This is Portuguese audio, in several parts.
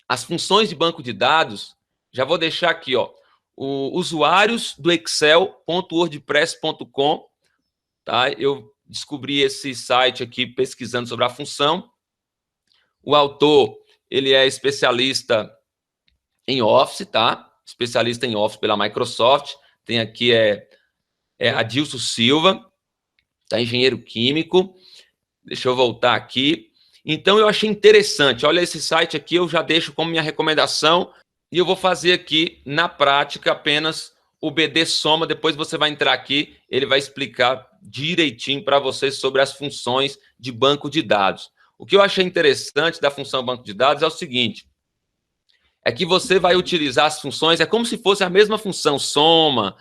as funções de banco de dados, já vou deixar aqui, ó, o usuários do excel.wordpress.com, tá? Eu descobri esse site aqui pesquisando sobre a função. O autor, ele é especialista em Office, tá? Especialista em Office pela Microsoft. Tem aqui Adilson Silva, tá? Engenheiro químico. Deixa eu voltar aqui. Então, eu achei interessante. Olha, esse site aqui eu já deixo como minha recomendação e eu vou fazer aqui, na prática, apenas o BD Soma. Depois você vai entrar aqui, ele vai explicar direitinho para vocês sobre as funções de banco de dados. O que eu achei interessante da função banco de dados é o seguinte, é que você vai utilizar as funções, é como se fosse a mesma função, soma,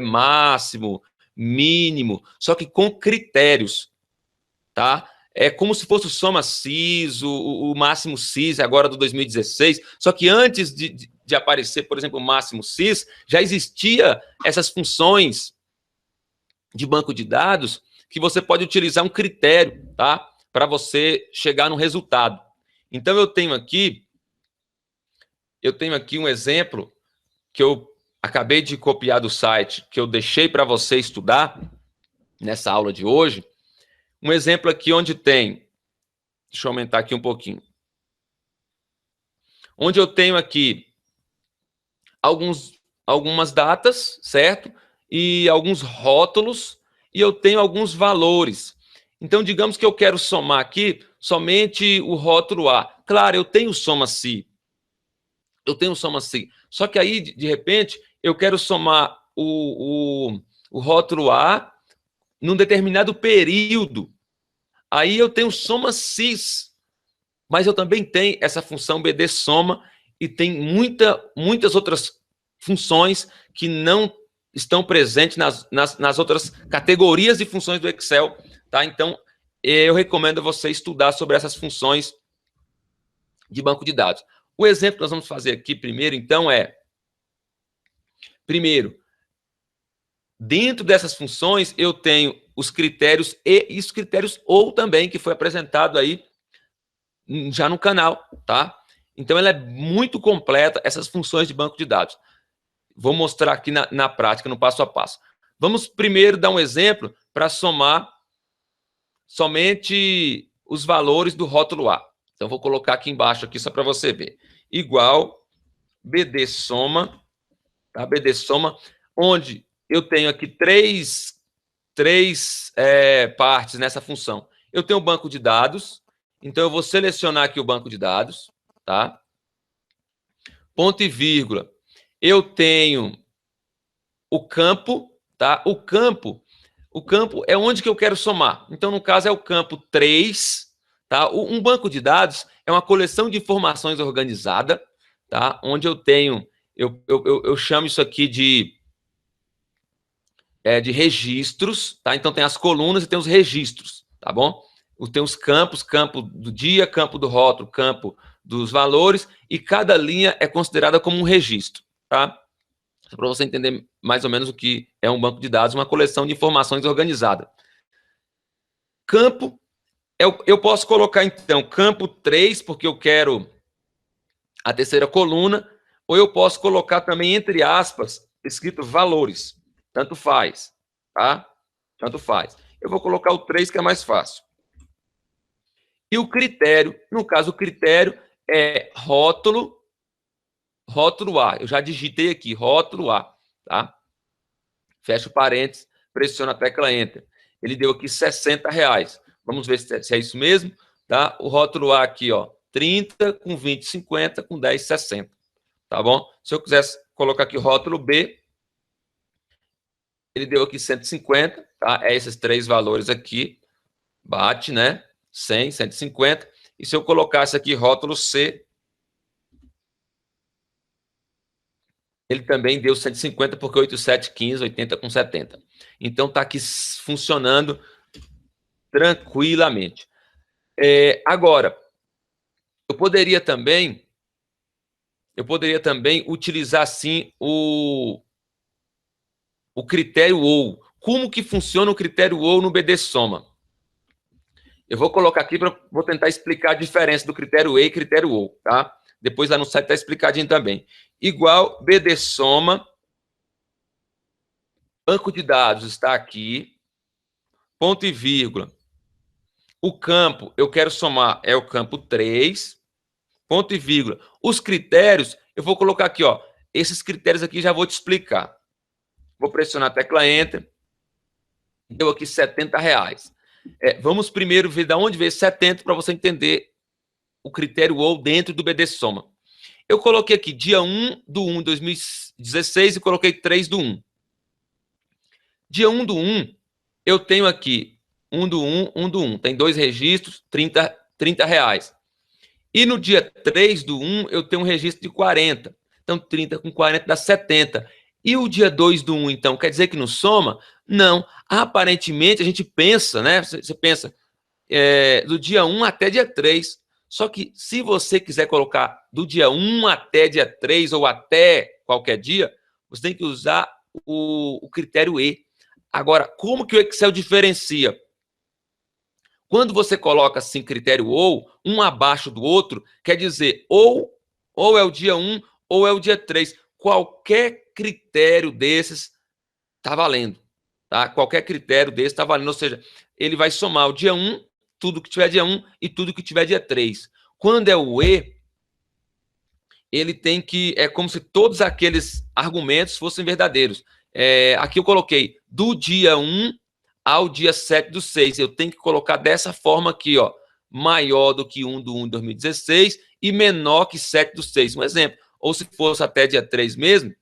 máximo, mínimo, só que com critérios, tá? É como se fosse o soma cis, o máximo cis agora do 2016, só que antes de aparecer, por exemplo, o máximo cis, já existia essas funções de banco de dados que você pode utilizar um critério, tá? Para você chegar no resultado. Então, eu tenho aqui um exemplo que eu acabei de copiar do site, que eu deixei para você estudar nessa aula de hoje. Um exemplo aqui onde tem, deixa eu aumentar aqui um pouquinho, onde eu tenho aqui algumas datas, certo? E alguns rótulos, e eu tenho alguns valores. Então, digamos que eu quero somar aqui somente o rótulo A. Claro, eu tenho soma si. Só que aí, de repente, eu quero somar o rótulo A num determinado período. Aí eu tenho soma cis. Mas eu também tenho essa função BD soma e tem muitas outras funções que não estão presentes nas outras categorias de funções do Excel, tá? Então, eu recomendo você estudar sobre essas funções de banco de dados. O exemplo que nós vamos fazer aqui primeiro, então, primeiro, dentro dessas funções, eu tenho os critérios e os critérios ou também, que foi apresentado aí já no canal, tá? Então, ela é muito completa, essas funções de banco de dados. Vou mostrar aqui na prática, no passo a passo. Vamos primeiro dar um exemplo para somar somente os valores do rótulo A. Então, vou colocar aqui embaixo, aqui, só para você ver. Igual BD soma, tá? BD soma, onde eu tenho aqui três partes nessa função. Eu tenho o banco de dados, então eu vou selecionar aqui o banco de dados, tá? Ponto e vírgula. Eu tenho o campo, tá? O campo é onde que eu quero somar. Então, no caso, é o campo 3, tá? Um banco de dados é uma coleção de informações organizada, tá? Onde eu tenho, eu chamo isso aqui de registros, tá? Então, tem as colunas e tem os registros, tá bom? Tem os campos, campo do dia, campo do rótulo, campo dos valores, e cada linha é considerada como um registro, tá? Para você entender mais ou menos o que é um banco de dados, uma coleção de informações organizada. Campo, eu posso colocar, então, campo 3, porque eu quero a terceira coluna, ou eu posso colocar também, entre aspas, escrito valores. Tanto faz, tá? Tanto faz. Eu vou colocar o 3, que é mais fácil. E o critério, no caso, o critério é rótulo A. Eu já digitei aqui, rótulo A, tá? Fecha o parênteses, pressiona a tecla Enter. Ele deu aqui R$60. Vamos ver se é isso mesmo, tá? O rótulo A aqui, ó, 30, com 20, 50, com 10, 60. Tá bom? Se eu quisesse colocar aqui o rótulo B, ele deu aqui 150, tá? É esses três valores aqui. Bate, né? 100, 150. E se eu colocasse aqui rótulo C, ele também deu 150, porque 8, 7, 15, 80 com 70. Então, está aqui funcionando tranquilamente. Agora, eu poderia também utilizar, sim, o critério OU. Como que funciona o critério OU no BD Soma? Eu vou colocar aqui, vou tentar explicar a diferença do critério E e critério OU, tá? Depois lá no site está explicadinho também. Igual BD soma, banco de dados está aqui, ponto e vírgula. O campo, eu quero somar, é o campo 3, ponto e vírgula. Os critérios, eu vou colocar aqui, ó. Esses critérios aqui já vou te explicar. Vou pressionar a tecla Enter. Deu aqui R$70. Vamos primeiro ver de onde veio 70 para você entender o critério ou dentro do BD Soma. Eu coloquei aqui dia 1/1 de 2016 e coloquei 3/1. Dia 1/1, eu tenho aqui 1/1, 1/1. Tem 2 registros, R$30. E no dia 3/1, eu tenho um registro de 40. Então, 30 com 40 dá 70. E o dia 2/1, então, quer dizer que não soma? Não. Aparentemente, a gente pensa, né? Você pensa do dia 1 até dia 3. Só que se você quiser colocar do dia 1 até dia 3 ou até qualquer dia, você tem que usar o critério E. Agora, como que o Excel diferencia? Quando você coloca assim critério ou, um abaixo do outro, quer dizer ou é o dia 1 ou é o dia 3. Qualquer critério desses está valendo. Tá? Qualquer critério desses está valendo. Ou seja, ele vai somar o dia 1, tudo que tiver dia 1 e tudo que tiver dia 3. Quando é o E, ele tem que... É como se todos aqueles argumentos fossem verdadeiros. Aqui eu coloquei do dia 1 ao dia 7/6. Eu tenho que colocar dessa forma aqui, ó. Maior do que 1/1 de 2016 e menor que 7/6. Um exemplo. Ou se fosse até dia 3 mesmo,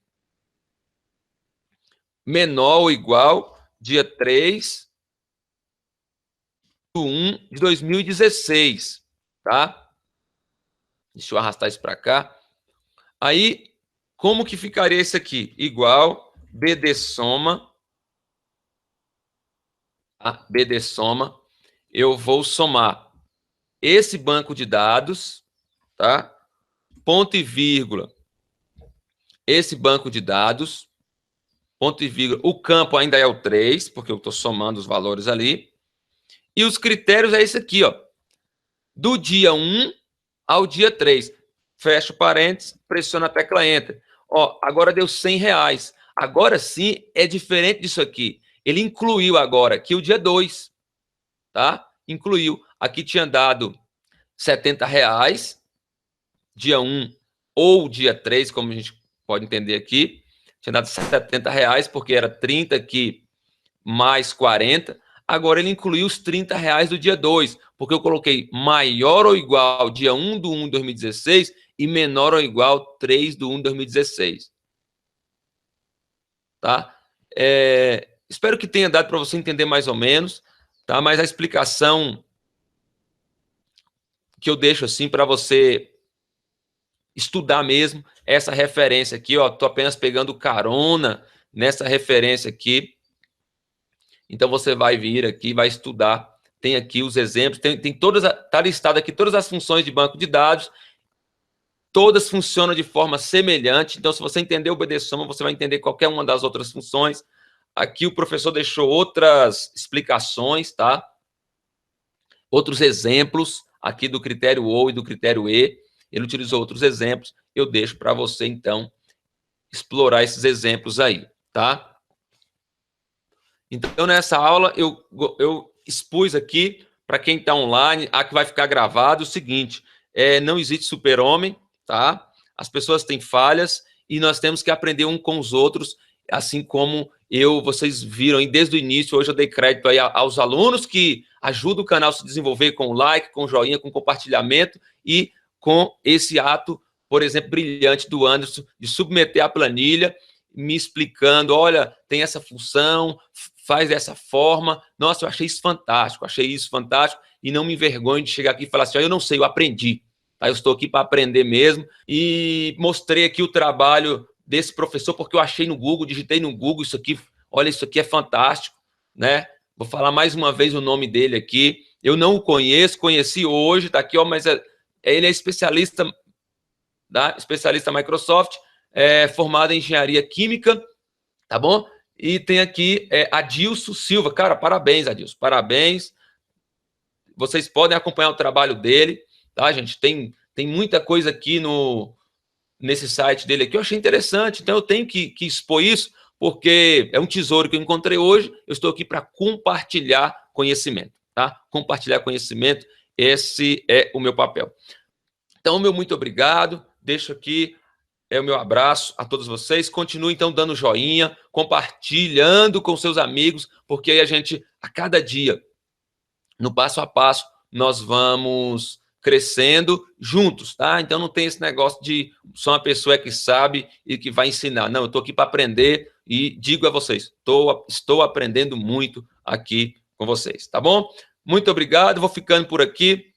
menor ou igual dia 3/1 de 2016, tá? Deixa eu arrastar isso para cá. Aí, como que ficaria isso aqui? Igual BD soma, tá? BD soma, eu vou somar esse banco de dados, tá? Ponto e vírgula, esse banco de dados, ponto e vírgula, o campo ainda é o 3, porque eu estou somando os valores ali. E os critérios é esse aqui, ó. Do dia 1 ao dia 3. Fecha o parênteses, pressiona a tecla Enter. Ó, agora deu R$100. Agora sim é diferente disso aqui. Ele incluiu agora aqui o dia 2, tá? Incluiu. Aqui tinha dado R$70, dia 1 ou dia 3, como a gente pode entender aqui. Tinha dado R$70, porque era 30 aqui mais 40. Agora ele incluiu os R$30 do dia 2, porque eu coloquei maior ou igual dia 1/1 de 2016 e menor ou igual 3/1 de 2016. Tá? Espero que tenha dado para você entender mais ou menos, tá? Mas a explicação que eu deixo assim para você estudar mesmo, essa referência aqui, ó, tô apenas pegando carona nessa referência aqui. Então você vai vir aqui, vai estudar, tem aqui os exemplos, tem todas, tá listado aqui todas as funções de banco de dados, todas funcionam de forma semelhante. Então, se você entender o BD Soma, você vai entender qualquer uma das outras funções. Aqui o professor deixou outras explicações, tá? Outros exemplos aqui do critério OU e do critério E. Ele utilizou outros exemplos. Eu deixo para você, então, explorar esses exemplos aí, tá? Então, nessa aula, eu expus aqui, para quem está online, que vai ficar gravado, o seguinte: não existe super-homem, tá? As pessoas têm falhas e nós temos que aprender um com os outros, assim como vocês viram aí desde o início. Hoje eu dei crédito aí aos alunos que ajudam o canal a se desenvolver com like, com joinha, com compartilhamento e com esse ato, por exemplo, brilhante do Anderson, de submeter a planilha, me explicando, olha, tem essa função, faz dessa forma. Nossa, eu achei isso fantástico, e não me envergonho de chegar aqui e falar assim, eu não sei, eu aprendi. Tá? Eu estou aqui para aprender mesmo, e mostrei aqui o trabalho desse professor, porque eu achei no Google, digitei no Google, isso aqui, olha, isso aqui é fantástico, né? Vou falar mais uma vez o nome dele aqui. Eu não o conheço, conheci hoje, tá aqui, ó, mas ele é especialista, tá? Especialista Microsoft, formado em engenharia química, tá bom? E tem aqui Adilson Silva. Cara, parabéns, Adilson, parabéns. Vocês podem acompanhar o trabalho dele, tá, gente? Tem Tem muita coisa aqui nesse site dele aqui, eu achei interessante, então eu tenho que expor isso, porque é um tesouro que eu encontrei hoje, eu estou aqui para compartilhar conhecimento, tá? Compartilhar conhecimento, esse é o meu papel. Então, meu muito obrigado, deixo aqui o meu abraço a todos vocês, continue então dando joinha, compartilhando com seus amigos, porque aí a gente, a cada dia, no passo a passo, nós vamos crescendo juntos, tá? Então não tem esse negócio de só uma pessoa que sabe e que vai ensinar. Não, eu estou aqui para aprender e digo a vocês, estou aprendendo muito aqui com vocês, tá bom? Muito obrigado, vou ficando por aqui.